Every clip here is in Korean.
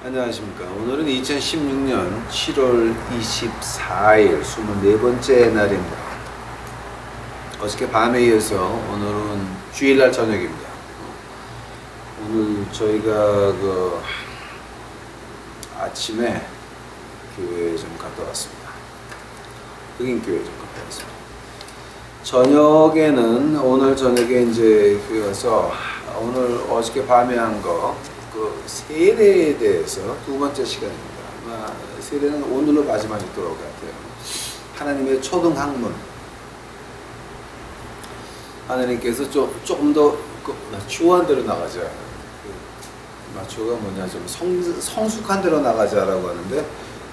안녕하십니까. 오늘은 2016년 7월 24일 24번째 날입니다. 어저께 밤에 이어서 오늘은 주일날 저녁입니다. 오늘 저희가 아침에 교회에 좀 갔다 왔습니다. 흑인교회 좀 갔다 왔습니다. 저녁에는 오늘 저녁에 이제 교회 가서 오늘 어저께 밤에 한 거 세례에 대해서 두 번째 시간입니다. 아마 세례는 오늘로 마지막일 것 같아요. 하나님의 초등학문. 하나님께서 조금 더 마추어한 대로 나가자. 마추어가 뭐냐, 좀 성숙한 대로 나가자라고 하는데,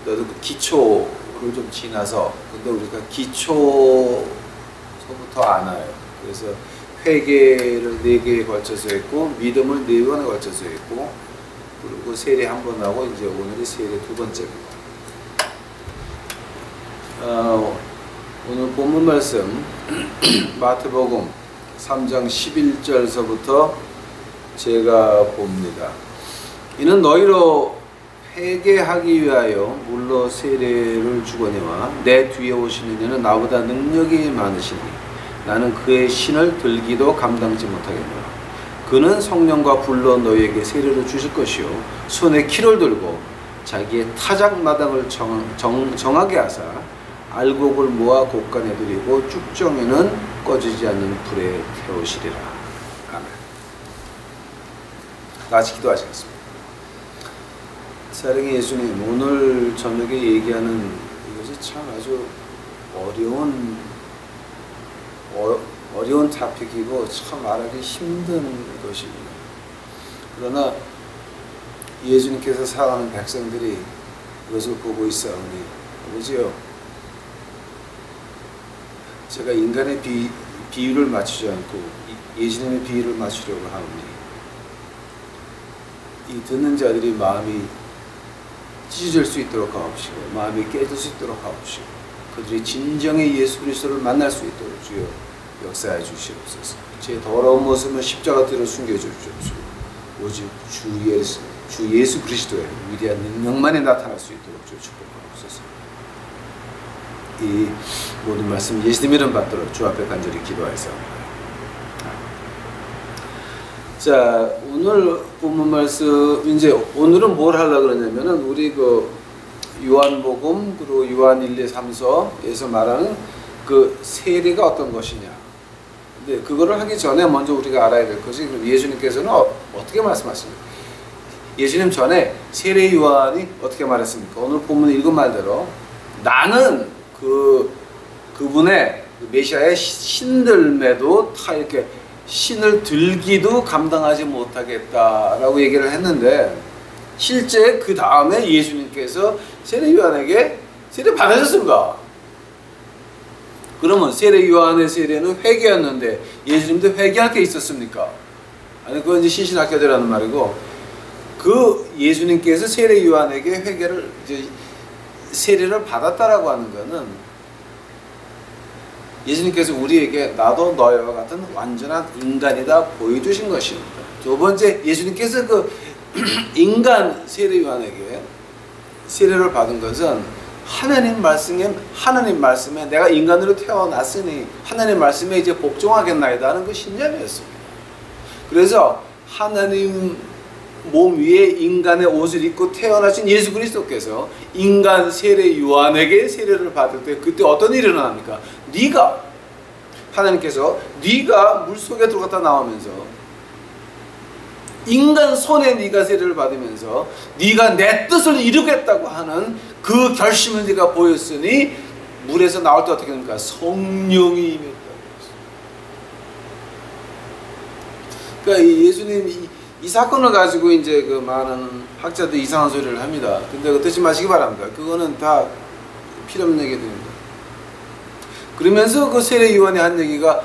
너도 그 기초를 좀 지나서, 근데 우리가 기초서부터 안 와요. 그래서 회개를 4개에 걸쳐서 했고, 믿음을 4번에 걸쳐서 했고, 그리고 세례 한 번 하고, 이제 오늘이 세례 두 번째입니다. 오늘 본문 말씀, 마태복음 3장 11절서부터 제가 봅니다. 이는 너희로 회개하기 위하여 물로 세례를 주거니와 내 뒤에 오시는 이는 나보다 능력이 많으시니 나는 그의 신을 들기도 감당지 못하겠노라. 그는 성령과 불로 너희에게 세례를 주실 것이요 손에 키를 들고 자기의 타작마당을 정하게 하사 알곡을 모아 곡간에 들이고 쭉정에는 꺼지지 않는 불에 태우시리라. 아멘. 같이 기도하시겠습니다. 사랑의 예수님, 오늘 저녁에 얘기하는 이것이 참 아주 어려운 토픽이고 참 말하기 힘든 것입니다. 그러나 예수님께서 사랑하는 백성들이 이것을 보고 있사오니 아버지요, 제가 인간의 비유를 맞추지 않고 예수님의 비유를 맞추려고 하오니 이 듣는 자들이 마음이 찢어질 수 있도록 하옵시고 마음이 깨질 수 있도록 하옵시고 그들이 진정의 예수 그리스도를 만날 수 있도록 주여 역사해 주시옵소서. 제 더러운 모습은 십자가 뒤로 숨겨주시옵소서. 오직 주 예수 그리스도의 위대한 능력만이 나타날 수 있도록 주여 축복하옵소서. 이 모든 말씀 예수님 이름 받들어 주 앞에 간절히 기도하였사옵니다. 자, 오늘 본문 말씀, 이제 오늘은 뭘 하려고 그러냐면은 우리 요한복음 그리고 요한 1, 2, 3서에서 말하는 그 세례가 어떤 것이냐. 근데 그거를 하기 전에 먼저 우리가 알아야 될 것이, 예수님께서는 어떻게 말씀하십니까? 예수님 전에 세례 요한이 어떻게 말했습니까? 오늘 본문 읽은 말대로 나는 그분의 메시아의 신들매도 다 이렇게 신을 들기도 감당하지 못하겠다라고 얘기를 했는데, 실제 그 다음에 예수님께서 세례 요한에게 세례 받으셨습니다. 그러면 세례 요한의 세례는 회개였는데 예수님도 회개할 게 있었습니까? 아니, 그건 이제 신신학교대라는 말이고, 그 예수님께서 세례 요한에게 회개를 세례를 받았다라고 하는 거는 예수님께서 우리에게 나도 너희와 같은 완전한 인간이다 보여주신 것입니다. 두 번째, 예수님께서 그 인간 세례 요한에게 세례를 받은 것은 하나님 말씀에 내가 인간으로 태어났으니 하나님 말씀에 이제 복종하겠나이다 하는 그 신념이었습니다. 그래서 하나님 몸 위에 인간의 옷을 입고 태어나신 예수 그리스도께서 인간 세례 요한에게 세례를 받을 때 그때 어떤 일이 일어납니까? 하나님께서 네가 물속에 들어갔다 나오면서 인간 손에 네가 세례를 받으면서 네가 내 뜻을 이루겠다고 하는 그 결심을 네가 보였으니 물에서 나올 때 어떻게 됩니까? 성령이 임했다고 했어요. 그러니까 예수님 이 사건을 가지고 이제 그 많은 학자들이 이상한 소리를 합니다. 근데 그거 듣지 마시기 바랍니다. 그거는 다 필요없는 얘기들입니다. 그러면서 그 세례 요한이 한 얘기가,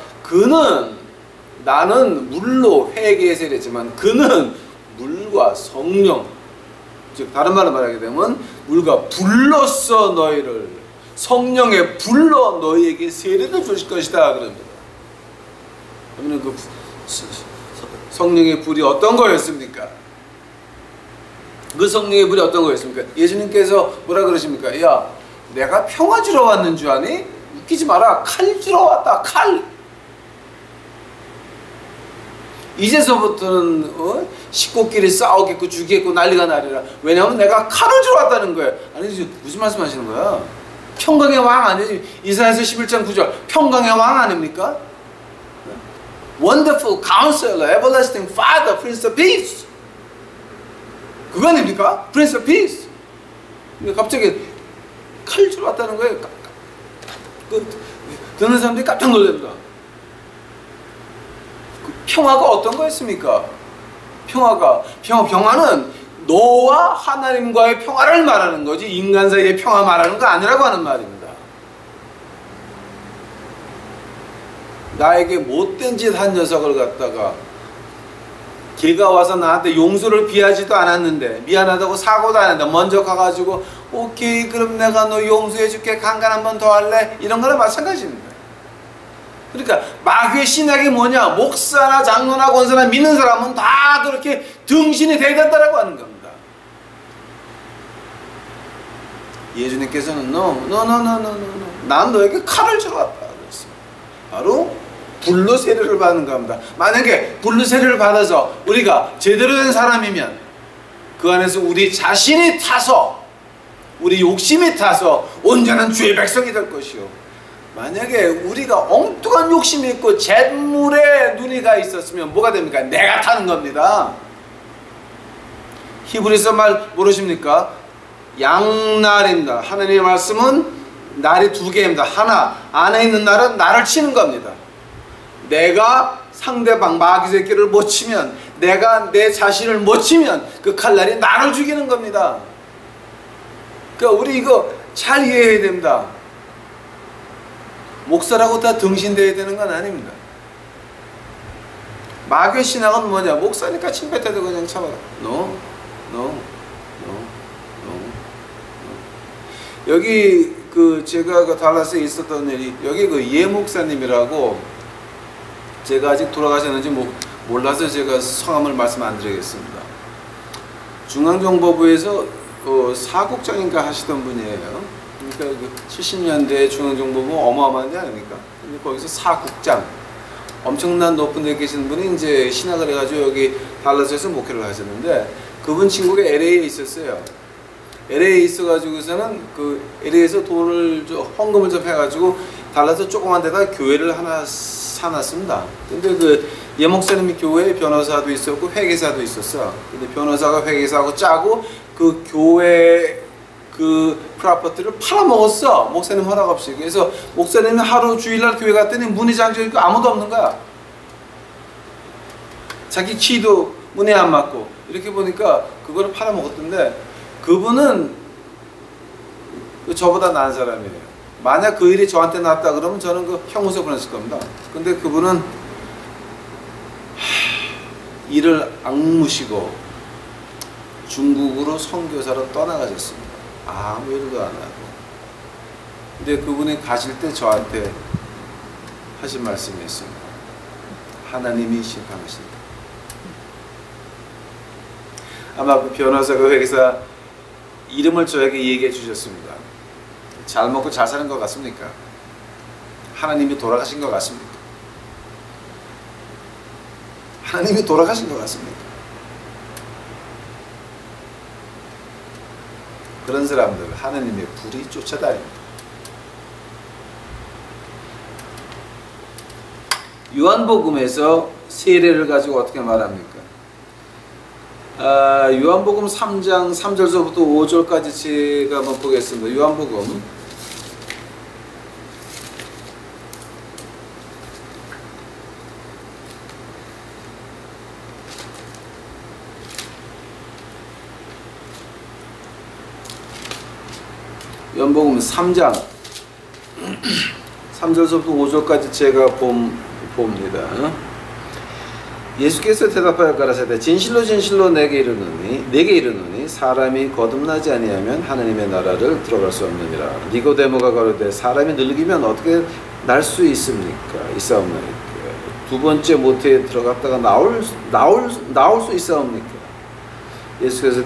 나는 물로 회개의 세례지만 그는 물과 성령, 즉 다른 말로 말하게 되면 물과 불로써 너희를, 성령의 불로 너희에게 세례를 주실 것이다 그럽니다. 그러면 그 성령의 불이 어떤 거였습니까? 그 성령의 불이 어떤 거였습니까? 예수님께서 뭐라 그러십니까? 야, 내가 평화 주러 왔는 줄 아니? 웃기지 마라. 칼 주러 왔다. 칼. 이제서부터는 식구끼리 싸우겠고 죽이겠고 난리가 나리라. 왜냐하면 내가 칼을 주러 왔다는 거예요. 아니 무슨 말씀하시는 거야? 평강의 왕 아니지? 이사야서 11장 9절 평강의 왕 아닙니까? Wonderful Counselor, Everlasting Father, Prince of Peace. 그거 아닙니까? Prince of Peace. 근데 갑자기 칼 주러 왔다는 거예요. 듣는 사람들이 깜짝 놀랍니다. 그 평화가 어떤 거였습니까? 평화는 너와 하나님과의 평화를 말하는 거지 인간 사이의 평화 말하는 거 아니라고 하는 말입니다. 나에게 못된 짓 한 녀석을 갖다가 걔가 와서 나한테 용서를 비하지도 않았는데 미안하다고 사고도 안 했는데 먼저 가가지고 오케이 그럼 내가 너 용서해 줄게 강간 한 번 더 할래? 이런 거랑 마찬가지입니다. 그러니까 마귀의 신학이 뭐냐? 목사나 장로나 권사나 믿는 사람은 다 그렇게 등신이 돼야 된다라고 하는 겁니다. 예수님께서는 no. 난 너에게 칼을 주러 왔다 그랬어요. 바로 불로 세례를 받는 겁니다. 만약에 불로 세례를 받아서 우리가 제대로 된 사람이면 그 안에서 우리 자신이 타서 우리 욕심이 타서 온전한 주의 백성이 될 것이요. 만약에 우리가 엉뚱한 욕심이 있고 재물에 눈이 가 있었으면 뭐가 됩니까? 내가 타는 겁니다. 히브리서 말 모르십니까? 양날입니다. 하나님의 말씀은 날이 두 개입니다. 하나 안에 있는 날은 나를 치는 겁니다. 내가 상대방 마귀 새끼를 못 치면 내가 내 자신을 못 치면 그 칼날이 나를 죽이는 겁니다. 그러니까 우리 이거 잘 이해해야 됩니다. 목사라고 다 등신돼야 되는 건 아닙니다. 마귀의 신학은 뭐냐? 목사니까 침뱉어도 그냥 참아라. No. 여기 제가 그 달라스에 있었던 일이 여기 그 예 목사님이라고 제가 아직 돌아가셨는지 몰라서 제가 성함을 말씀 안 드리겠습니다. 중앙정보부에서 사국장인가 하시던 분이에요. 그러니까 70년대 중앙정보부 어마어마한 데 아닙니까? 근데 거기서 사국장 엄청난 높은 데 계시는 분이 이제 신학을 해가지고 여기 달라스에서 목회를 하셨는데 그분 친구가 LA에 있었어요. LA에 있어가지고서는 그 LA에서 헌금을 좀 해가지고 달라서 조그만 데다 교회를 하나 사놨습니다. 근데 그 예 목사님이 교회에 변호사도 있었고 회계사도 있었어. 근데 변호사가 회계사하고 짜고 그 교회 그 프로퍼티를 팔아먹었어. 목사님 허락 없이. 그래서 목사님이 하루 주일날 교회 갔더니 문이 잠겨있고 아무도 없는 거야. 자기 키도 문에 안 맞고. 이렇게 보니까 그거를 팔아먹었던데 그분은 저보다 나은 사람이에요. 만약 그 일이 저한테 났다 그러면 저는 그 형무소 보냈을 겁니다. 근데 그분은 일을 악무시고 중국으로 선교사로 떠나가셨습니다. 아무 일도 안 하고. 근데 그분이 가실 때 저한테 하신 말씀이 있습니다. 하나님이 심판하신다. 아마 그 변호사가 회계사 이름을 저에게 얘기해 주셨습니다. 잘 먹고 잘 사는 것 같습니까? 하나님이 돌아가신 것 같습니까? 하나님이 돌아가신 것 같습니까? 그런 사람들 하나님의 불이 쫓아다닙니다. 요한복음에서 세례를 가지고 어떻게 말합니까? 요한복음 3장 3절서부터 5절까지 제가 한번 보겠습니다. 요한복음 3장 3절서부터 5절까지 제가 봅니다. 예수께서 대답하여 가라사대 진실로 진실로 내게 이르노니 사람이 거듭나지 아니하면 하나님의 나라를 들어갈 수 없느니라. 니고데모가 가로되 사람이 늙으면 어떻게 날 수 있습니까? 있사옵나이까. 두 번째 모태에 들어갔다가 나올 수 있사옵니까? 예수께서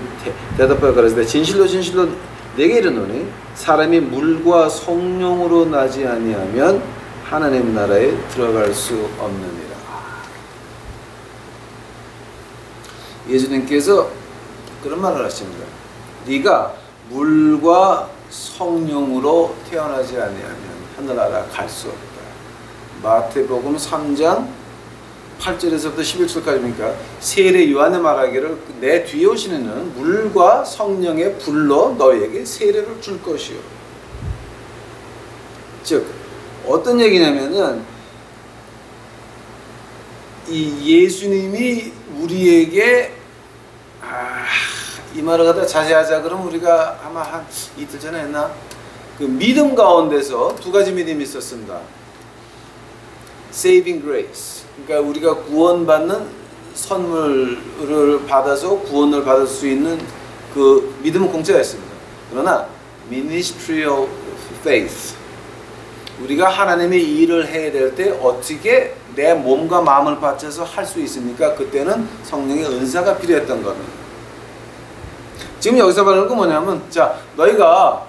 대답하여 가라사대 진실로 진실로 내게 이르노니 사람이 물과 성령으로 나지 아니하면 하나님 나라에 들어갈 수 없느니라. 예수님께서 그런 말을 하십니다. 네가 물과 성령으로 태어나지 아니하면 하늘나라 갈 수 없다. 마태복음 3장 8절에서부터 11절까지니까 세례 요한의 말하기를 내 뒤에 오시는 이는 물과 성령의 불로 너희에게 세례를 줄 것이요. 즉 어떤 얘기냐면은 이 예수님이 우리에게 이 말을 갖다 자세하자 그럼 우리가 아마 한 이틀 전에 했나? 그 믿음 가운데서 두 가지 믿음이 있었습니다. Saving grace. 그러니까 우리가 구원받는 선물을 받아서 구원을 받을 수 있는 그 믿음은 공짜가 있습니다. 그러나 ministerial faith. 우리가 하나님의 일을 해야 될 때 어떻게 내 몸과 마음을 바쳐서 할 수 있습니까? 그때는 성령의 은사가 필요했던 겁니다. 지금 여기서 말하는 건 뭐냐면, 자, 너희가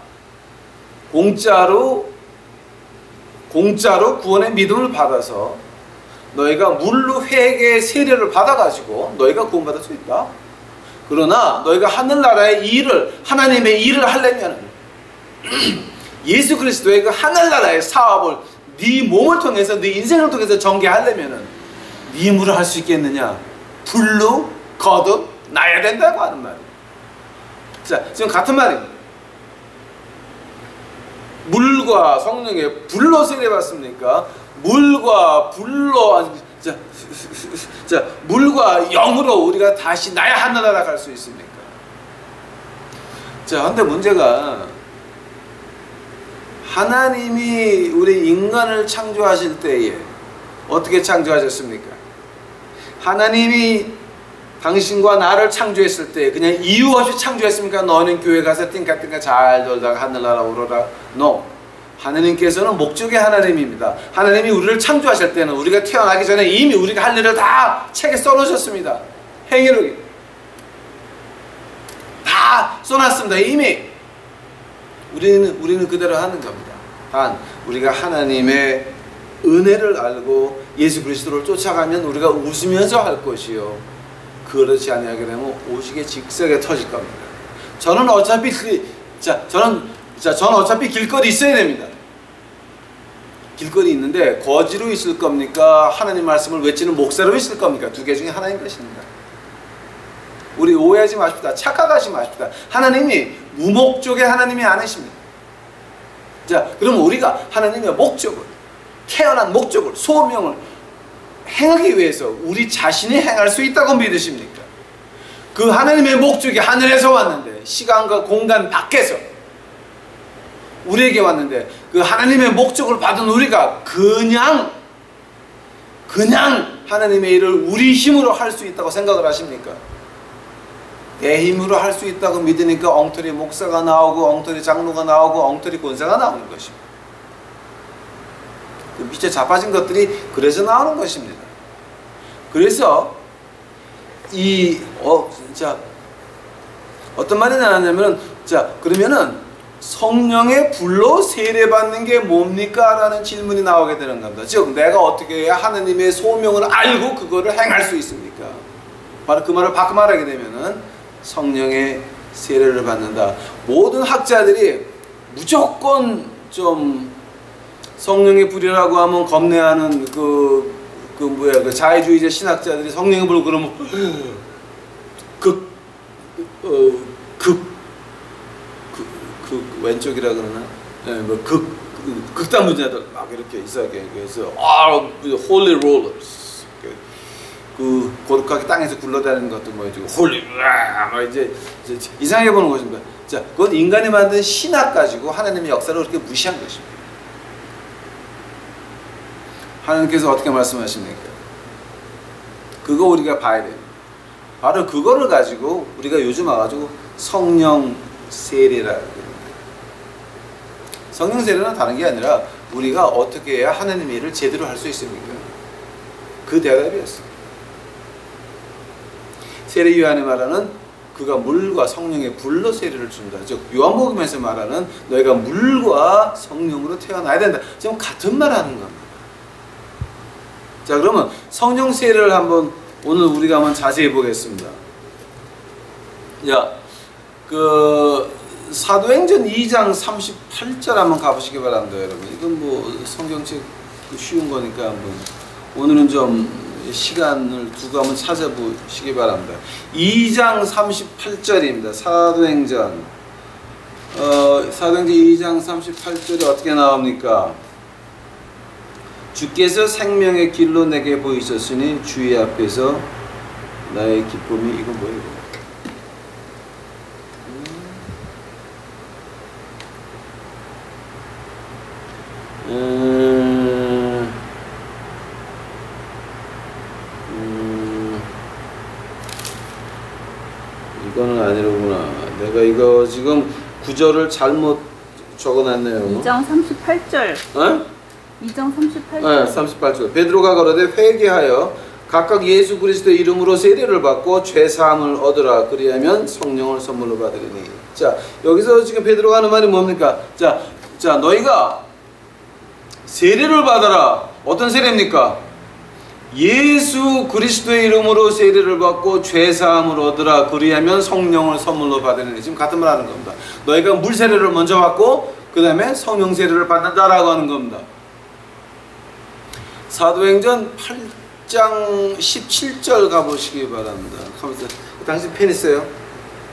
공짜로 구원의 믿음을 받아서 너희가 물로 회개의 세례를 받아가지고 너희가 구원받을 수 있다. 그러나 너희가 하늘나라의 일을, 하나님의 일을 하려면 예수 그리스도의 그 하늘나라의 사업을 네 몸을 통해서, 네 인생을 통해서 전개하려면 네 힘으로 할 수 있겠느냐? 불로 거듭 나야 된다고 하는 말이에요. 자, 지금 같은 말입니다. 물과 성령의 불로 세례받습니까? 물과 불로, 자, 물과 영으로 우리가 다시 나야 하늘나라 갈 수 있습니까? 자, 근데 문제가 하나님이 우리 인간을 창조하실 때에 어떻게 창조하셨습니까? 하나님이 당신과 나를 창조했을 때 그냥 이유 없이 창조했습니까? 너는 교회 가서 띵까띵까 잘 놀다가 하늘나라 오러라. No. 하나님께서는 목적의 하나님입니다. 하나님이 우리를 창조하실 때는 우리가 태어나기 전에 이미 우리가 할 일을 다 책에 써놓으셨습니다. 행위록이 다 써놨습니다. 이미 우리는 그대로 하는 겁니다. 단 우리가 하나님의 은혜를 알고 예수 그리스도를 쫓아가면 우리가 웃으면서 할 것이요, 그렇지 아니하게 되면 오직에 직석에 터질 겁니다. 저는 어차피 저는 어차피 길거리 있어야 됩니다. 길거리 있는데 거지로 있을 겁니까? 하나님 말씀을 외치는 목사로 있을 겁니까? 두 개 중에 하나인 것입니다. 우리 오해하지 마십시다. 착각하지 마십시다. 하나님이 무목적의 하나님이 아니십니다. 자, 그럼 우리가 하나님의 목적을, 태어난 목적을, 소명을 행하기 위해서 우리 자신이 행할 수 있다고 믿으십니까? 그 하나님의 목적이 하늘에서 왔는데, 시간과 공간 밖에서 우리에게 왔는데, 그 하나님의 목적을 받은 우리가 그냥 하나님의 일을 우리 힘으로 할 수 있다고 생각을 하십니까? 내 힘으로 할 수 있다고 믿으니까 엉터리 목사가 나오고 엉터리 장로가 나오고 엉터리 권사가 나오는 것입니다. 그 밑에 자빠진 것들이 그래서 나오는 것입니다. 그래서 어떤 말이 나왔냐면, 자, 그러면은 성령의 불로 세례받는 게 뭡니까? 라는 질문이 나오게 되는 겁니다. 즉, 내가 어떻게 해야 하나님의 소명을 알고 그거를 행할 수 있습니까? 바로 그 말을 바꿔 말하게 되면은 성령의 세례를 받는다. 모든 학자들이 무조건 좀 성령의 불이라고 하면 겁내하는 그 자유주의자 신학자들이 성령의 불 그러면 왼쪽이라 그러나, 극단 분자들 막 이렇게 이상하게, 그래서 holy rollers, 그 거룩하게 땅에서 굴러다니는 것도 뭐지, 홀리 막 이제 이상하게 보는 것입니다. 자, 그건 인간이 만든 신학 가지고 하나님의 역사를 그렇게 무시한 것입니다. 하나님께서 어떻게 말씀하십니까? 그거 우리가 봐야 돼요. 바로 그거를 가지고 우리가 요즘 와가지고 성령 세례라고 합니다. 성령 세례는 다른 게 아니라 우리가 어떻게 해야 하나님의 일을 제대로 할 수 있습니까? 그 대답이었어요. 세례 요한이 말하는 그가 물과 성령의 불로 세례를 준다. 즉 요한복음에서 말하는 너희가 물과 성령으로 태어나야 된다. 지금 같은 말 하는 겁니다. 자, 그러면 성령 세례를 한번 오늘 우리가 한번 자세히 보겠습니다. 자, 그 사도행전 2장 38절 한번 가보시기 바랍니다, 여러분. 이건 뭐 성경책 쉬운 거니까 한번 오늘은 좀 시간을 두고 한번 찾아보시기 바랍니다. 2장 38절입니다. 사도행전 2장 38절이 어떻게 나옵니까? 주께서 생명의 길로 내게 보이셨으니 주의 앞에서 나의 기쁨이 이거 뭐예요? 이거는 아니로구나. 내가 이거 지금 구절을 잘못 적어놨네요. 2장 38절. 어? 2장 38절. 네, 38절. 베드로가 가로되 회개하여 각각 예수 그리스도의 이름으로 세례를 받고 죄 사함을 얻으라. 그리하면 성령을 선물로 받으리니. 자, 여기서 지금 베드로가 하는 말이 뭡니까? 자, 너희가 세례를 받아라. 어떤 세례입니까? 예수 그리스도의 이름으로 세례를 받고 죄 사함을 얻으라. 그리하면 성령을 선물로 받으리니. 지금 같은 말 하는 겁니다. 너희가 물 세례를 먼저 받고 그 다음에 성령 세례를 받는다라고 하는 겁니다. 사도행전 8장 17절 가보시기 바랍니다. 당신 펜 있어요?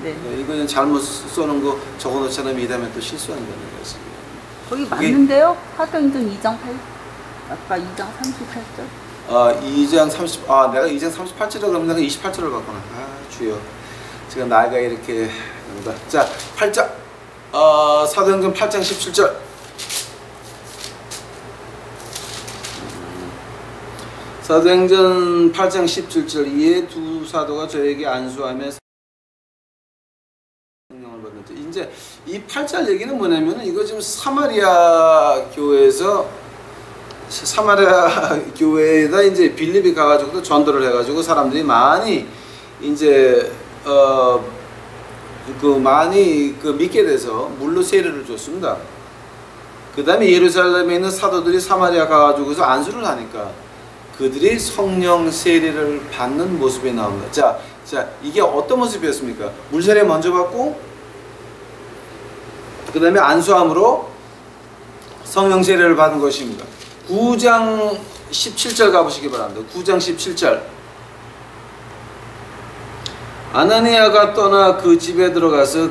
네. 이거는 잘못 써놓은 거 적어놓잖아요. 이 다음에 또 실수한다는 거지. 거기 맞는데요? 사도행전 2장 8, 아까 2장 38절. 2장 30, 내가 2장 38절이라고 그러면 내가 28절을 봤구나. 주여. 제가 나이가 이렇게, 자, 8장, 사도행전 8장 17절. 사도행전 8장 17절. 이에 두 사도가 저에게 안수하며 성령을 받는지. 이제 이 8절 얘기는 뭐냐면 이거 지금 사마리아 교회에다 이제 빌립이 가가지고 전도를 해가지고 사람들이 많이 이제 많이 믿게 돼서 물로 세례를 줬습니다. 그 다음에 예루살렘에 있는 사도들이 사마리아 가가지고서 안수를 하니까 그들이 성령 세례를 받는 모습이 나옵니다. 자, 이게 어떤 모습이었습니까? 물 세례 먼저 받고 그 다음에 안수함으로 성령 세례를 받은 것입니다. 9장 17절 가보시기 바랍니다. 9장 17절. 아나니아가 떠나 그 집에 들어가서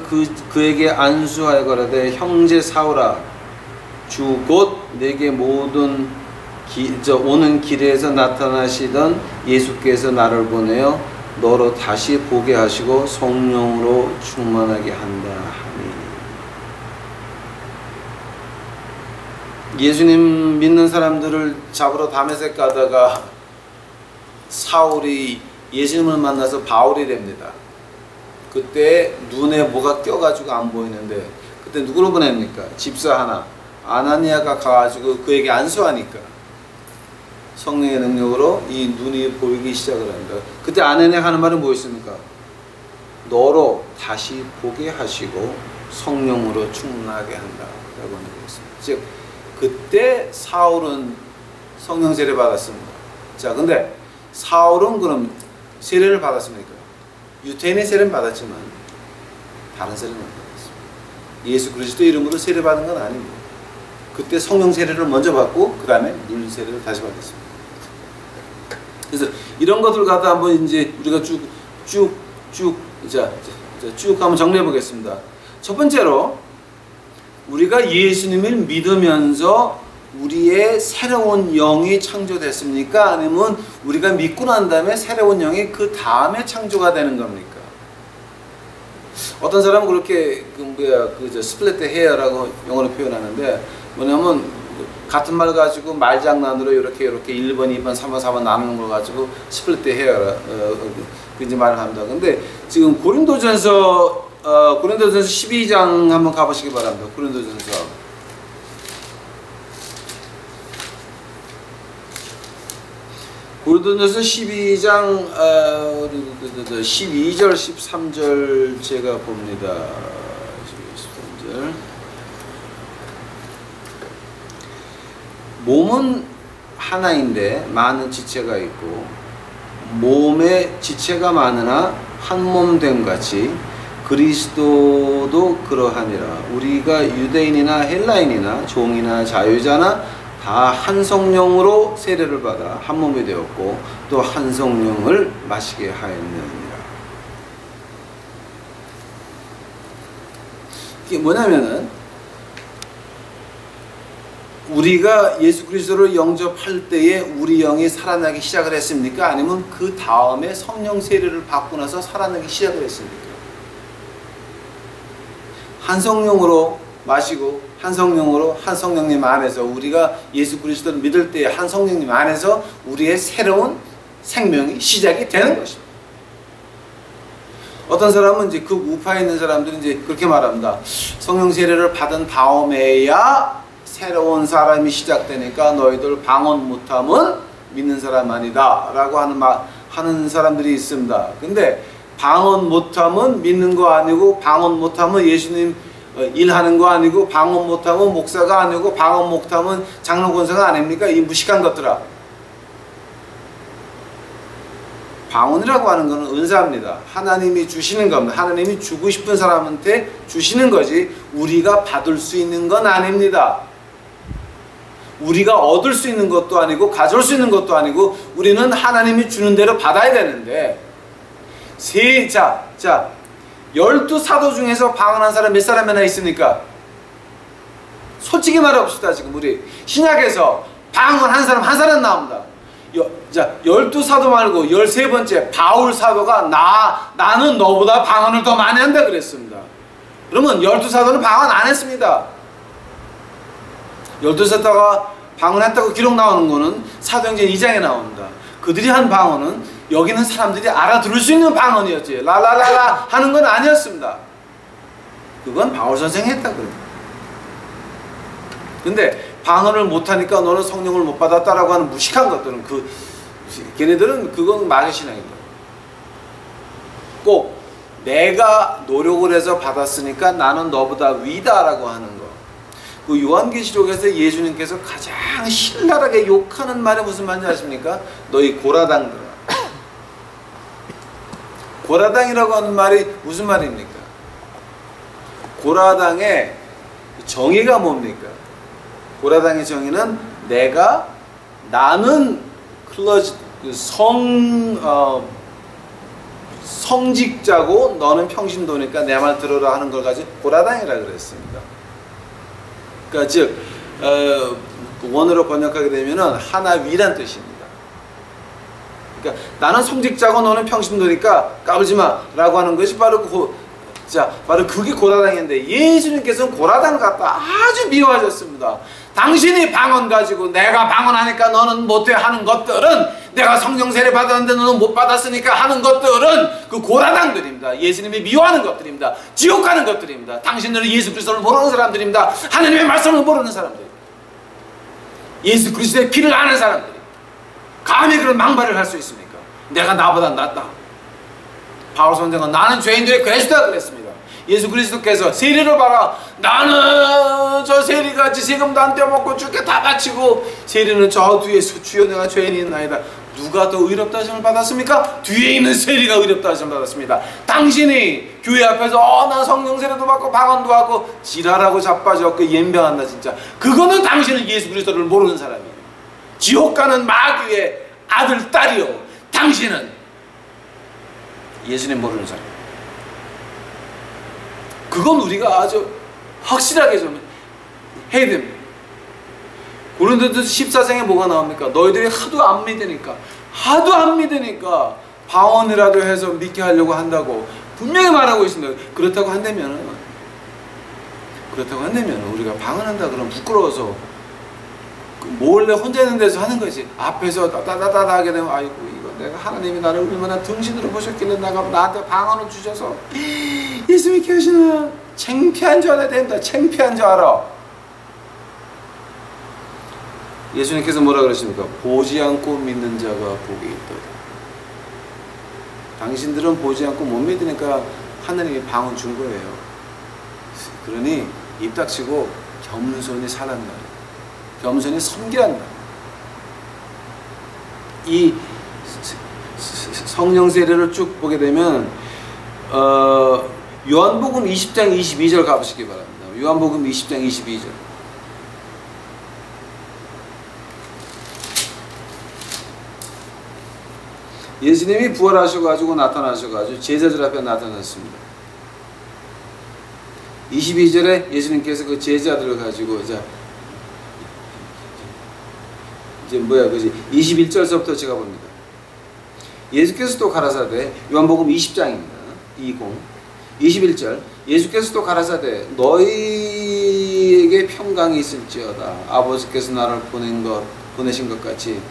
그에게 안수하여 가라되 형제 사울아 주 곧 내게 모든 오는 길에서 나타나시던 예수께서 나를 보내어 너로 다시 보게 하시고 성령으로 충만하게 한다 하니. 예수님 믿는 사람들을 잡으러 다메섹 가다가 사울이 예수님을 만나서 바울이 됩니다. 그때 눈에 뭐가 껴가지고 안 보이는데 그때 누구를 보냅니까? 집사 하나 아나니아가 가가지고 그에게 안수하니까 성령의 능력으로 이 눈이 보이기 시작을 합니다. 그때 아나니아가 하는 말은 뭐였습니까? 너로 다시 보게 하시고 성령으로 충만하게 한다 라고 하는 것입니다. 즉 그때 사울은 성령 세례 받았습니다. 자, 근데 사울은 그럼 세례를 받았습니까? 유태인의 세례는 받았지만 다른 세례는 못 받았습니다. 예수 그리스도 이름으로 세례 받은 건 아닙니다. 그때 성령 세례를 먼저 받고 그 다음에 물 세례를 다시 받았습니다. 그래서 이런 것들 갖다 한번 이제 우리가 쭉 한번 정리해 보겠습니다. 첫 번째로 우리가 예수님을 믿으면서 우리의 새로운 영이 창조됐습니까? 아니면 우리가 믿고 난 다음에 새로운 영이 그 다음에 창조가 되는 겁니까? 어떤 사람은 그렇게 스플릿 헤어라고 영어로 표현하는데 뭐냐면 같은 말 가지고 말장난으로 이렇게 1번, 2번, 3번, 4번 나누는 걸 가지고 스플릿 헤어라 그렇게 말을 합니다. 근데 지금 고린도전서 12장 한번 가보시기 바랍니다. 고린도전서. 고린도전서 12장 12절 13절 제가 봅니다. 13절. 몸은 하나인데 많은 지체가 있고 몸에 지체가 많으나 한 몸됨 같이 그리스도도 그러하니라. 우리가 유대인이나 헬라인이나 종이나 자유자나 다 한 성령으로 세례를 받아 한 몸이 되었고 또 한 성령을 마시게 하였느니라. 이게 뭐냐면은 우리가 예수 그리스도를 영접할 때에 우리 영이 살아나기 시작을 했습니까? 아니면 그 다음에 성령 세례를 받고 나서 살아나기 시작을 했습니까? 한 성령으로 마시고 한 성령으로 한 성령님 안에서 우리가 예수 그리스도를 믿을 때에 한 성령님 안에서 우리의 새로운 생명이 시작이 되는 것입니다. 어떤 사람은 이제 그 우파에 있는 사람들은 이제 그렇게 말합니다. 성령 세례를 받은 다음에야 새로운 사람이 시작되니까 너희들 방언 못하면 믿는 사람 아니다 라고 하는 사람들이 있습니다. 근데 방언 못하면 믿는 거 아니고 방언 못하면 예수님 일하는 거 아니고 방언 못하면 목사가 아니고 방언 못하면 장로 권사가 아닙니까? 이 무식한 것들아. 방언이라고 하는 것은 은사입니다. 하나님이 주시는 겁니다. 하나님이 주고 싶은 사람한테 주시는 거지 우리가 받을 수 있는 건 아닙니다. 우리가 얻을 수 있는 것도 아니고 가져올 수 있는 것도 아니고 우리는 하나님이 주는 대로 받아야 되는데 12사도 중에서 방언한 사람 몇 사람이나 있습니까? 솔직히 말해봅시다. 지금 우리 신약에서 방언한 사람 한 사람 나옵니다. 12사도 말고 13번째 바울 사도가 나는 너보다 방언을 더 많이 한다 그랬습니다. 그러면 12사도는 방언 안 했습니다. 12사도가 방언했다고 기록 나오는 거는 사도행전 2장에 나옵니다. 그들이 한 방언은 여기는 사람들이 알아들을 수 있는 방언이었지 라라라라 하는 건 아니었습니다. 그건 바울 선생이 했다고요. 근데 방언을 못하니까 너는 성령을 못 받았다라고 하는 무식한 것들은 걔네들은 그건 마귀 신앙입니다. 꼭 내가 노력을 해서 받았으니까 나는 너보다 위다라고 하는 거. 그 요한계시록에서 예수님께서 가장 신랄하게 욕하는 말이 무슨 말인지 아십니까? 너희 고라당들아. 고라당이라고 하는 말이 무슨 말입니까? 고라당의 정의가 뭡니까? 고라당의 정의는 나는 성직자고 너는 평신도니까 내 말 들어라 하는 걸 가지고 고라당이라 그랬습니다. 그러니까 즉 원어로 번역하게 되면은 하나 위란 뜻입니다. 그러니까 나는 성직자고 너는 평신도니까 까불지 마라고 하는 것이 바로 바로 그게 고라당인데 예수님께서는 고라당을 갖다 아주 미워하셨습니다. 당신이 방언 가지고 내가 방언하니까 너는 못해 하는 것들은 내가 성령 세례 받았는데 너는 못 받았으니까 하는 것들은 그 고라당들입니다. 예수님이 미워하는 것들입니다. 지옥하는 것들입니다. 당신들은 예수 그리스도를 모르는 사람들입니다. 하나님의 말씀을 모르는 사람들, 예수 그리스도의 피를 아는 사람들 감히 그런 망발을 할 수 있습니까? 내가 나보다 낫다. 바울 선생은 나는 죄인들의 괴수다 그랬습니다. 예수 그리스도께서 세리를 봐라. 나는 저 세리같이 세금도 안 떼먹고 죽게 다 바치고 세리는 저 뒤에서 주여 내가 죄인이나이다. 누가 더 의롭다 하심을 받았습니까? 뒤에 있는 세리가 의롭다 하심을 받았습니다. 당신이 교회 앞에서 나 성령 세례도 받고 방언도 하고 지랄하고 자빠져갖고 연병한다 진짜. 그거는 당신은 예수 그리스도를 모르는 사람이에요. 지옥 가는 마귀의 아들 딸이요. 당신은 예수님 모르는 사람. 그건 우리가 아주 확실하게 좀 해야 됩니다. 고린도전서 14장에 뭐가 나옵니까? 너희들이 하도 안 믿으니까 방언이라도 해서 믿게 하려고 한다고 분명히 말하고 있습니다. 그렇다고 한다면 우리가 방언한다 그러면 부끄러워서 몰래 혼자 있는 데서 하는 거지. 앞에서 따다다다 하게 되면 아이고 이거 내가 하나님이 나를 얼마나 등신으로 보셨길래 나한테 방언을 주셔서 예수 믿게 하시나. 창피한 줄 알아야 됩니다. 창피한 줄 알아. 예수님께서 뭐라 그러십니까? 보지 않고 믿는 자가 복이 있다. 당신들은 보지 않고 못 믿으니까 하나님이 방언 준 거예요. 그러니 입 닥치고 겸손히 살았나, 겸손히 섬겨한다. 이 성령 세례를 쭉 보게 되면 요한복음 20장 22절 가보시기 바랍니다. 요한복음 20장 22절. 예수님이 부활하셔가지고 나타나셔가지고 제자들 앞에 나타났습니다. 22절에 예수님께서 그 제자들을 가지고 이제 뭐야 그지 21절서부터 제가 봅니다. 예수께서 또 가라사대 요한복음 20장입니다. 21절 예수께서 또 가라사대 너희에게 평강이 있을지어다. 아버지께서 나를 보내신 것 같이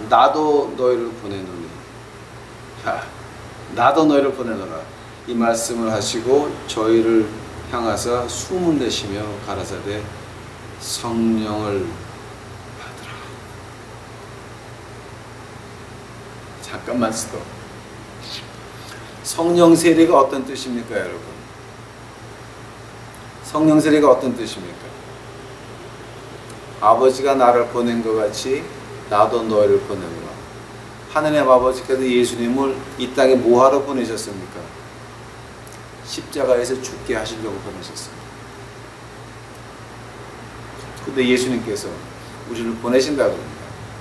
나도 너희를 보내노니. 나도 너희를 보내노라. 이 말씀을 하시고 저희를 향하사 숨을 내쉬며 가라사대 성령을 받으라. 잠깐만 스톱. 성령 세례가 어떤 뜻입니까, 여러분? 성령 세례가 어떤 뜻입니까? 아버지가 나를 보낸 것 같이 나도 너희를 보내노라. 하느님 아버지께서 예수님을 이 땅에 뭐하러 보내셨습니까? 십자가에서 죽게 하시려고 보내셨습니다. 근데 예수님께서 우리를 보내신다 그럽니다.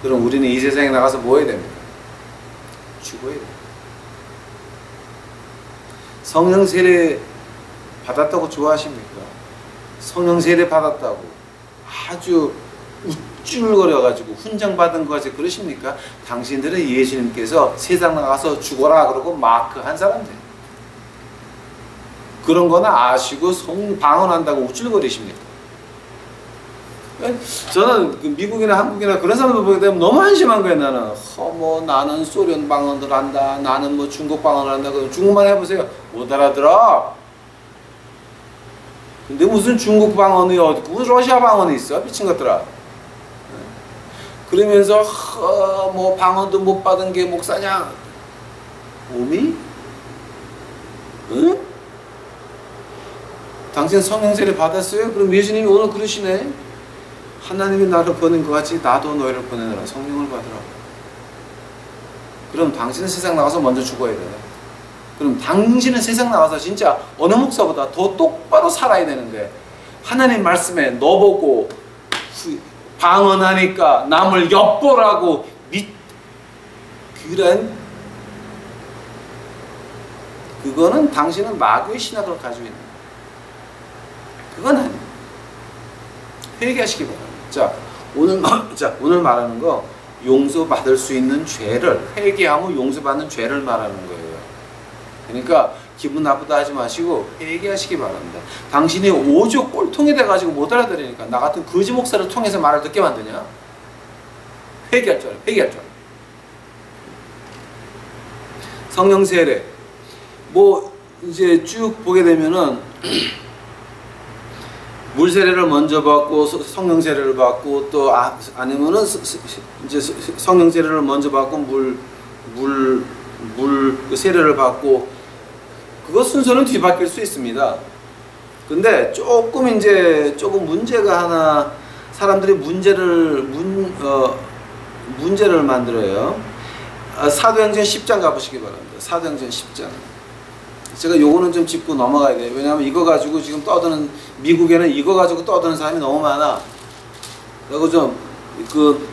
그럼 우리는 이 세상에 나가서 뭐 해야 됩니까? 죽어야 됩니다. 성령 세례 받았다고 좋아하십니까? 성령 세례 받았다고 아주 우쭐거려가지고 훈장받은 것에 그러십니까? 당신들은 예수님께서 세상 나가서 죽어라 그러고 마크한 사람들. 그런 거나 아시고 방언한다고 우쭐거리십니까? 저는 그 미국이나 한국이나 그런 사람들 보게 되면 너무 한심한 거예요. 나는 나는 소련 방언을 한다, 나는 뭐 중국 방언을 한다. 그럼 중국만 해보세요. 못 알아들어. 근데 무슨 중국 방언이 어디고 러시아 방언이 있어? 미친 것들아. 그러면서 뭐 방언도 못 받은 게 목사냐? 오미? 응? 당신 성령 세례 받았어요? 그럼 예수님이 오늘 그러시네. 하나님이 나를 보낸 것 같이 나도 너희를 보내노라. 성령을 받으라. 그럼 당신은 세상 나가서 먼저 죽어야 돼. 그럼 당신은 세상 나가서 진짜 어느 목사보다 더 똑바로 살아야 되는데 하나님 말씀에 너 보고 방언하니까 남을 엿보라고 그거는 당신은 마귀의 신학을 가지고 있는 거예요. 그건 아니에요. 회개하시기 바랍니다. 오늘 말하는 거 용서받을 수 있는 죄를 회개하면 용서받는 죄를 말하는 거예요. 그러니까 기분 나쁘다 하지 마시고 회개하시기 바랍니다. 당신이 오죽 꼴통이 돼가지고 못 알아들으니까 나 같은 거지 목사를 통해서 말을 듣게 만드냐? 회개할 줄 알아. 회개할 줄 알아. 성령 세례 뭐 이제 쭉 보게 되면은 물 세례를 먼저 받고 성령 세례를 받고 또 아니면은 이제 성령 세례를 먼저 받고 물 세례를 받고 그거 순서는 뒤바뀔 수 있습니다. 근데 조금 문제가 하나 사람들이 문제를 만들어요. 사도행전 10장 가보시기 바랍니다. 사도행전 10장. 제가 요거는 좀 짚고 넘어가야 돼요. 왜냐하면 이거 가지고 지금 떠드는 미국에는 이거 가지고 떠드는 사람이 너무 많아. 그리고 좀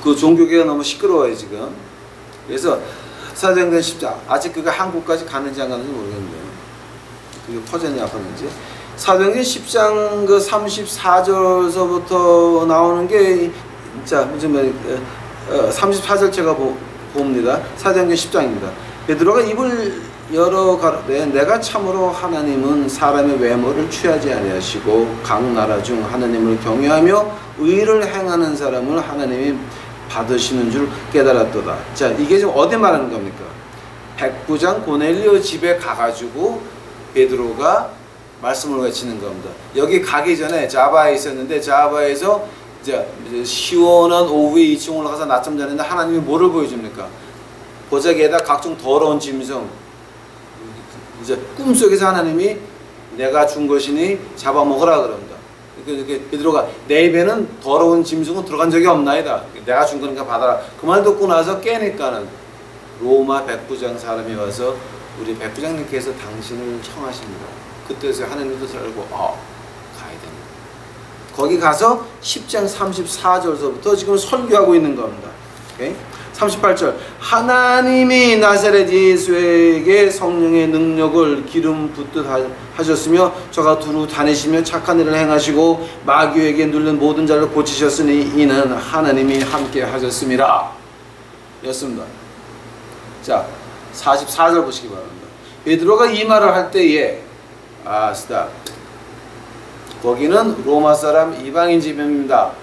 그 종교계가 너무 시끄러워요 지금. 그래서 사도행전 10장 아직 그가 한국까지 가는지 안 가는지 모르겠네요. 그게 퍼졌는지 안 퍼졌는지. 사도행전 10장 그 34절서부터 나오는 게 자 34절 제가 봅니다. 사도행전 10장입니다. 베드로가 입을 여러 가로되 내가 참으로 하나님은 사람의 외모를 취하지 아니하시고 각 나라 중 하나님을 경외하며 의를 행하는 사람을 하나님이 받으시는 줄 깨달았도다. 자, 이게 지금 어디 말하는 겁니까? 백부장 고넬리오 집에 가가지고 베드로가 말씀을 외치는 겁니다. 여기 가기 전에 자바에 있었는데 자바에서 이제 시원한 오후에 2층 올라가서 낮잠 자는데 하나님이 뭐를 보여줍니까? 보자기에다 각종 더러운 짐승. 이제 꿈속에서 하나님이 내가 준 것이니 잡아먹으라 그럽니다. 이렇게 베드로가 내 입에는 더러운 짐승은 들어간 적이 없나이다. 내가 준 거니까 받아라. 그 말 듣고 나서 깨니까는 로마 백부장 사람이 와서 우리 백부장님께서 당신을 청하십니다. 그때서 하나님 뜻을 알고 가야 됩니다. 거기 가서 10장 34절서부터 지금 설교하고 있는 겁니다. 오케이? 38절 하나님이 나사렛 예수에게 성령의 능력을 기름 붓듯 하셨으며 저가 두루 다니시며 착한 일을 행하시고 마귀에게 눌린 모든 자를 고치셨으니 이는 하나님이 함께 하셨습니다. 였습니다. 자 44절 보시기 바랍니다. 베드로가 이 말을 할 때에 스탑. 거기는 로마 사람 이방인 집입니다.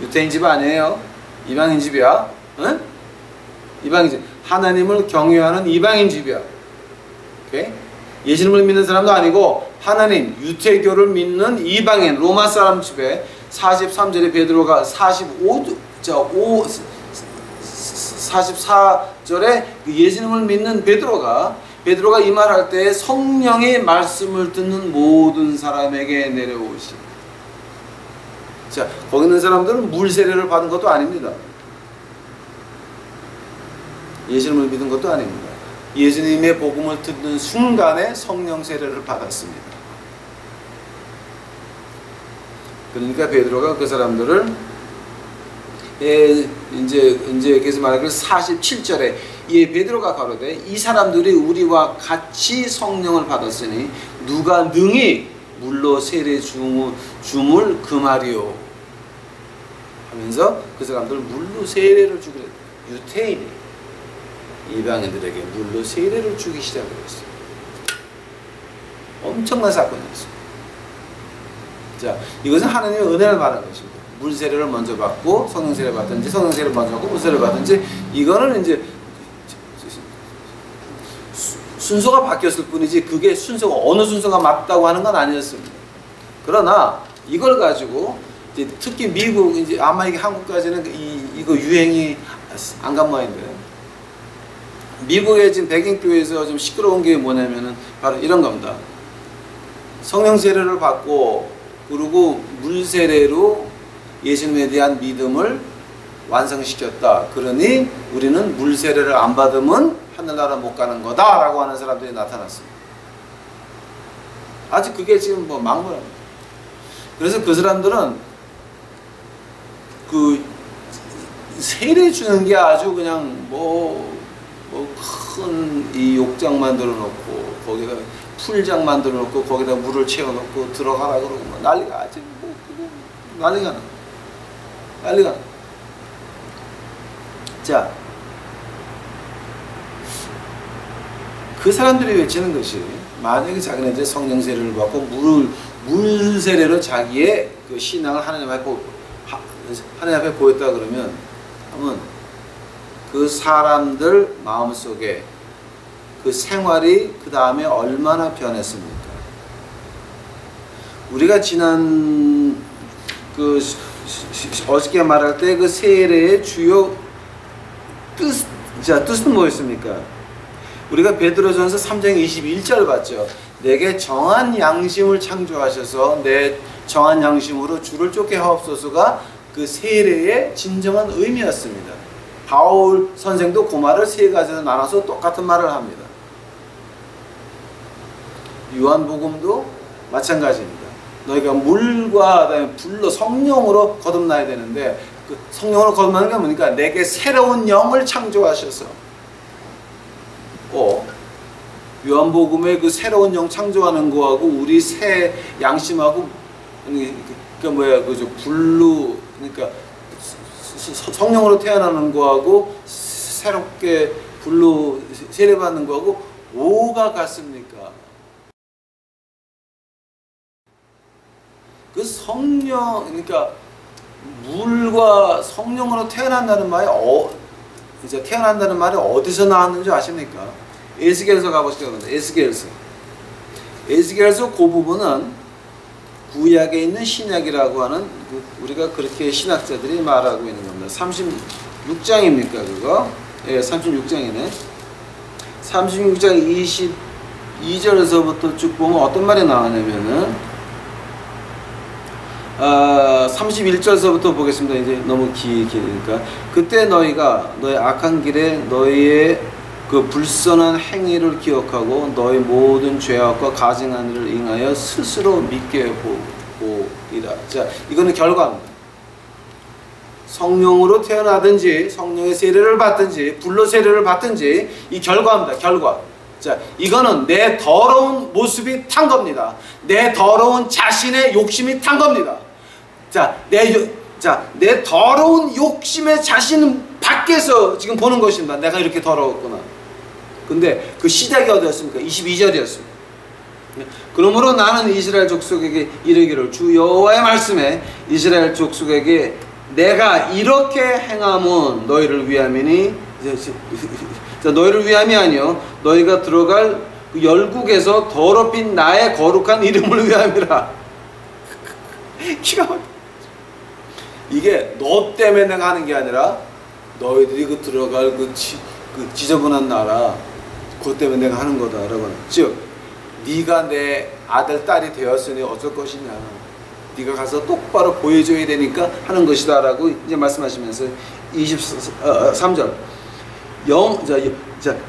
유태인 집 아니에요. 이방인 집이야. 응? 이방인 집. 하나님을 경외하는 이방인 집이야. 오케이? 예수님을 믿는 사람도 아니고 하나님, 유태교를 믿는 이방인 로마 사람 집에 43절에 베드로가 44절에 예수님을 믿는 베드로가 이 말할 때 성령의 말씀을 듣는 모든 사람에게 내려오시. 자, 거기 있는 사람들은 물 세례를 받은 것도 아닙니다. 예수님을 믿은 것도 아닙니다. 예수님의 복음을 듣는 순간에 성령 세례를 받았습니다. 그러니까 베드로가 그 사람들을 이제 계속 말하기를 47절에 베드로가 가로되 이 사람들이 우리와 같이 성령을 받았으니 누가 능히 물로 세례 줌을 금하리요 하면서 그 사람들 물로 세례를 주기로 유태인이 이방인들에게 물로 세례를 주기 시작했어요. 엄청난 사건이었어요. 자, 이것은 하나님의 은혜를 받은 것입니다. 물 세례를 먼저 받고 성령 세례를 받든지 성령 세례를 먼저 받고 물 세례를 받든지 이거는 이제 순서가 바뀌었을 뿐이지 그게 순서가 어느 순서가 맞다고 하는 건 아니었습니다. 그러나 이걸 가지고 이제 특히 미국 이제 아마 이게 한국까지는 이거 유행이 안 간 모양인데 미국의 지금 백인 교회에서 좀 시끄러운 게 뭐냐면은 바로 이런 겁니다. 성령 세례를 받고 그리고 물 세례로 예수님에 대한 믿음을 완성시켰다. 그러니 우리는 물 세례를 안 받으면 하늘나라 못 가는 거다라고 하는 사람들이 나타났습니다. 아직 그게 지금 뭐 막무랍니다. 그래서 그 사람들은 그 세례 주는 게 아주 그냥 뭐 큰 이 욕장 만들어 놓고 거기다 풀장 만들어 놓고 거기다 물을 채워 놓고 들어가라 그러고 뭐 난리가 아주 뭐 난리가 나. 자, 그 사람들이 외치는 것이 만약에 자기네들이 성령 세례를 받고 물 세례로 자기의 그 신앙을 하나님 앞에 보였다 그러면 그 사람들 마음속에 그 생활이 그 다음에 얼마나 변했습니까? 우리가 지난 그 어저께 말할 때 그 세례의 주요 뜻은 뭐였습니까? 우리가 베드로전서 3장 21절 봤죠. 내게 정한 양심을 창조하셔서 내 정한 양심으로 주를 쫓게 하옵소서가 그 세례의 진정한 의미였습니다. 바울 선생도 그 말을 세 가지로 나눠서 똑같은 말을 합니다. 요한복음도 마찬가지입니다. 너희가 물과 불로 성령으로 거듭나야 되는데 그 성령으로 거듭나는 게 뭡니까? 내게 새로운 영을 창조하셔서 요한복음의 그 새로운 영 창조하는 거하고 우리 새 양심하고 불로 그러니까 성령으로 태어나는 거하고 새롭게 불로 세례받는 거하고 뭐가 같습니까? 그 성령 그러니까 물과 성령으로 태어난다는 말이 이제 태어난다는 말이 어디서 나왔는지 아십니까? 에스겔서 가보시기 바랍니다. 에스겔서 그 부분은 구약에 있는 신약이라고 하는 우리가 그렇게 신학자들이 말하고 있는 겁니다. 36장입니까 그거? 예, 36장이네. 36장 22절에서부터 쭉 보면 어떤 말이 나오냐면은 31절서부터 보겠습니다. 이제 너무 기니까. 그때 너희가 너희 악한 길에 너희의 그 불선한 행위를 기억하고 너희 모든 죄악과 가증한 일을 인하여 스스로 믿게 보이라. 자, 이거는 결과입니다. 성령으로 태어나든지 성령의 세례를 받든지 불로 세례를 받든지 이 결과입니다. 결과. 자, 이거는 내 더러운 모습이 탄 겁니다. 내 더러운 자신의 욕심이 탄 겁니다. 자, 내 더러운 욕심의 자신 밖에서 지금 보는 것입니다. 내가 이렇게 더러웠구나. 근데 그 시작이 어디였습니까? 22절이었습니다. 그러므로 나는 이스라엘 족속에게 이르기를 주 여호와의 말씀에 이스라엘 족속에게 내가 이렇게 행함은 너희를 위함이니 너희를 위함이 아니요 너희가 들어갈 그 열국에서 더럽힌 나의 거룩한 이름을 위함이라. 기가 막혀. 이게 너 때문에 내가 하는 게 아니라 너희들이 그 들어갈 그 지저분한 나라 그것 때문에 내가 하는 거다라고. 즉 네가 내 아들 딸이 되었으니 어쩔 것이냐, 네가 가서 똑바로 보여줘야 되니까 하는 것이다 라고 이제 말씀하시면서 23절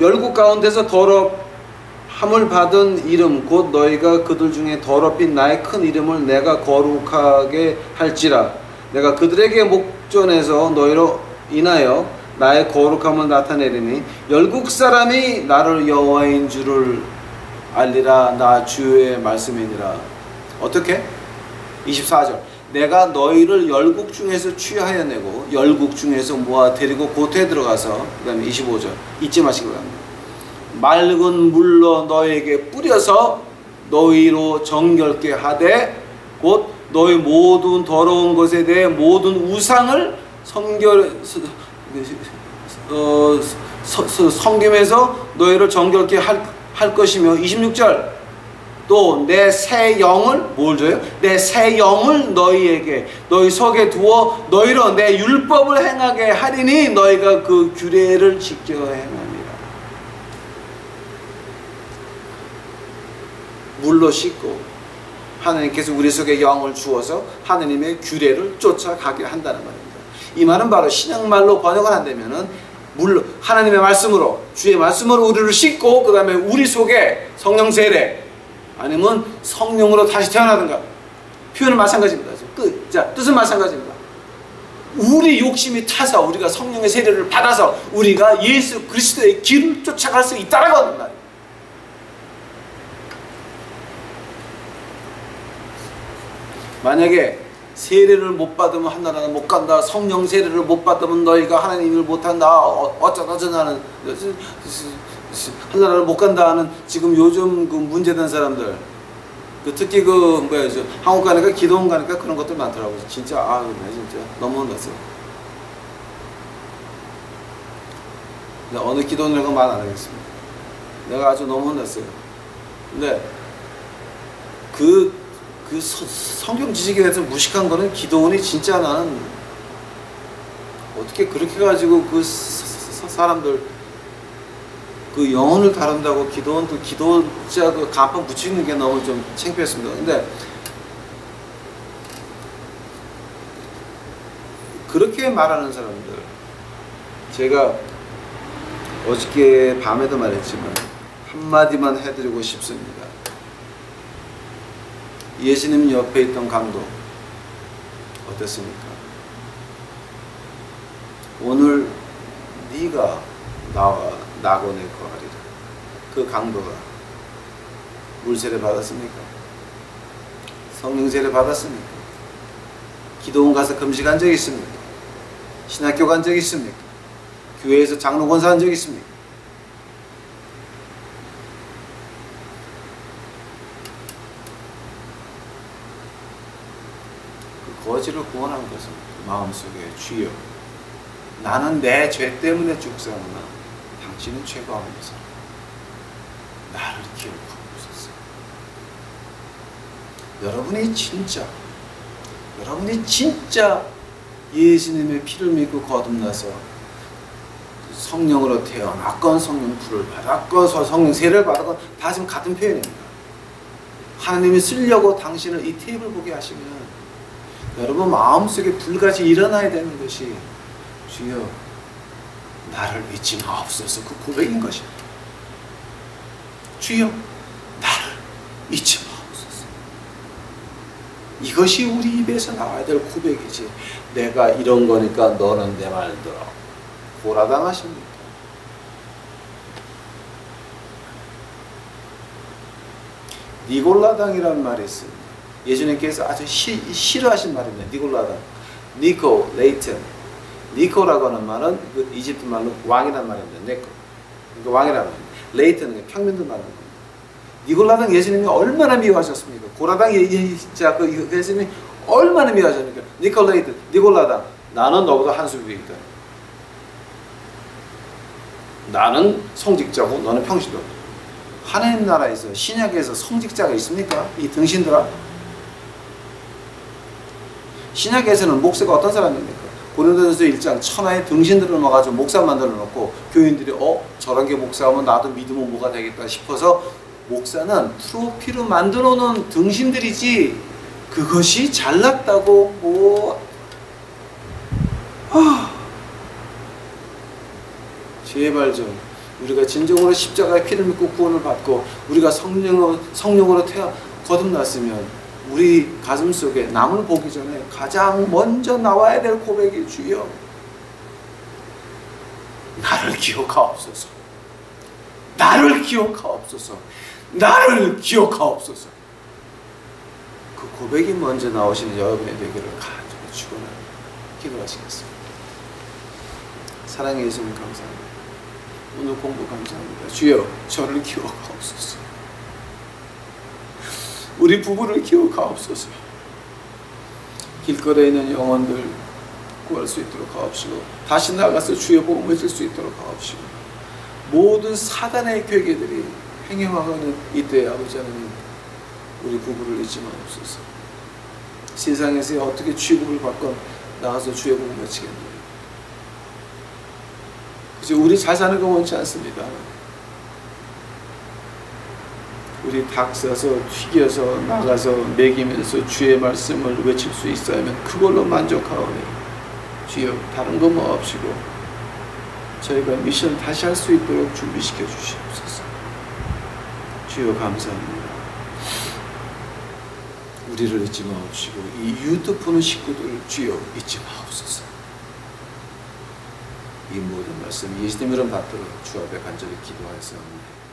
열국 가운데서 더럽함을 받은 이름 곧 너희가 그들 중에 더럽힌 나의 큰 이름을 내가 거룩하게 할지라. 내가 그들에게 목전에서 너희로 인하여 나의 거룩함을 나타내리니 열국 사람이 나를 여호와인 줄을 알리라. 나 주의 말씀이니라. 어떻게? 24절 내가 너희를 열국 중에서 취하여 내고 열국 중에서 모아 데리고 고토에 들어가서 그 다음에 25절 잊지 마시기 바랍니다. 맑은 물로 너희에게 뿌려서 너희로 정결케 하되 곧 너희 모든 더러운 것에 대해 모든 우상을 섬김해서 너희를 정결케 할 것이며 26절 또 내 새 영을 뭘 줘요? 내 새 영을 너희에게 너희 속에 두어 너희로 내 율법을 행하게 하리니 너희가 그 규례를 지켜 행하리라. 물로 씻고 하나님께서 우리 속에 영을 주어서 하나님의 규례를 쫓아가게 한다는 말입니다. 이 말은 바로 신약말로 번역을 한다면은 물로 하나님의 말씀으로 주의 말씀으로 우리를 씻고 그 다음에 우리 속에 성령 세례 아니면 성령으로 다시 태어나든가 표현은 마찬가지입니다. 자, 뜻은 마찬가지입니다. 우리 욕심이 타서 우리가 성령의 세례를 받아서 우리가 예수 그리스도의 길을 쫓아갈 수 있다라고 하는 말이에요. 만약에 세례를 못 받으면 하나라는 못 간다. 성령 세례를 못 받으면 너희가 하나님을 못한다. 어쩌다 저쩌다는 하나라를 못 간다 하는 지금 요즘 그 문제된 사람들 특히 그 뭐야 한국 가니까 기도원 가니까 그런 것들 많더라고요. 진짜 나 진짜 너무 혼났어요. 어느 기도원이라고 말 안 하겠습니다. 내가 아주 너무 혼났어요. 근데 그 성경 지식에 대해서 무식한 거는 기도원이 진짜 나는 어떻게 그렇게 가지고 그 사람들 그 영혼을 다룬다고 기도원도 기도자 그 간판 붙이는 게 너무 좀 창피했습니다. 근데 그렇게 말하는 사람들 제가 어저께 밤에도 말했지만 한마디만 해드리고 싶습니다. 예수님 옆에 있던 강도 어땠습니까? 오늘 네가 나와 나고 내 거하리라. 그 강도가 물세례 받았습니까? 성령세례 받았습니까? 기도원 가서 금식한 적 있습니까? 신학교 간 적 있습니까? 교회에서 장로 권사 한 적 있습니까? 거지를 구원한 것은 마음속에 주여 나는 내 죄 때문에 죽사오나 당신은 죄가 없어서 나를 기억하옵소서. 여러분이 진짜 예수님의 피를 믿고 거듭나서 성령으로 태어났건 성령 불을 받았건 성령 세례를 받았건 다 지금 같은 표현입니다. 하나님이 쓰려고 당신을 이 테이블 보게 하시면 여러분 마음속에 불같이 일어나야 되는 것이 주여 나를 잊지 마옵소서. 그 고백인 것입니다. 주여 나를 잊지 마옵소서. 이것이 우리 입에서 나와야 될 고백이지. 내가 이런 거니까 너는 내 말 들어. 고라당하십니까? 니골라당이라는 말이 있습니다. 예수님께서 아주 싫어하신 말입니다. 니골라당. 니코, 레이튼. 니코라고 하는 말은 그 이집트 말로 왕이라는 말입니다. 네코. 그러니까 왕이라는 말입니다. 레이트는 평민들 말하는 겁니다. 니골라당 예수님이 얼마나 미워하셨습니까? 고라당 그 예수님이 얼마나 미워하셨습니까? 니콜레이트, 니골라당. 나는 너보다 한 수 위에 있다. 나는 성직자고 너는 평신도. 하나님 나라에서 신약에서 성직자가 있습니까? 이 등신들아. 신약에서는 목사가 어떤 사람입니까? 고린도전서 1장 천하의 등신들을 모아가지고 목사 만들어 놓고 교인들이 저런 게 목사하면 나도 믿으면 뭐가 되겠다 싶어서 목사는 트로피로 만들어 놓은 등신들이지 그것이 잘났다고 제발 좀 우리가 진정으로 십자가의 피를 믿고 구원을 받고 우리가 성령으로 거듭났으면 우리 가슴 속에 남을 보기 전에 가장 먼저 나와야 될 고백이 주여 나를 기억하옵소서. 나를 기억하옵소서. 나를 기억하옵소서. 그 고백이 먼저 나오시는 여러분의 되기를 간절히 축원하며 기도하시겠습니다. 사랑의 예수님 감사합니다. 오늘 공부 감사합니다. 주여 저를 기억하옵소서. 우리 부부를 기억하옵소서. 길거리에 있는 영혼들 구할 수 있도록 하옵시고 다시 나가서 주의 복음을 외칠 수 있도록 하옵시고 모든 사단의 괴계들이 행행하는 이때 아버지 하나님 우리 부부를 잊지 마옵소서. 세상에서 어떻게 취급을 받건 나가서 주의 복음을 외치겠노라. 그저 우리 잘 사는 거 원치 않습니다. 우리 닭 사서 튀겨서 나가서 먹이면서 주의 말씀을 외칠 수 있어야면 그걸로 만족하오니 주여 다른 거 뭐 없이고 저희가 미션 다시 할 수 있도록 준비시켜 주시옵소서. 주여 감사합니다. 우리를 잊지 마옵시고 이 유튜브 보는 식구들을 주여 잊지 마옵소서. 이 모든 말씀 예수님 이름 받들어 주 앞에 간절히 기도하였사옵나이다.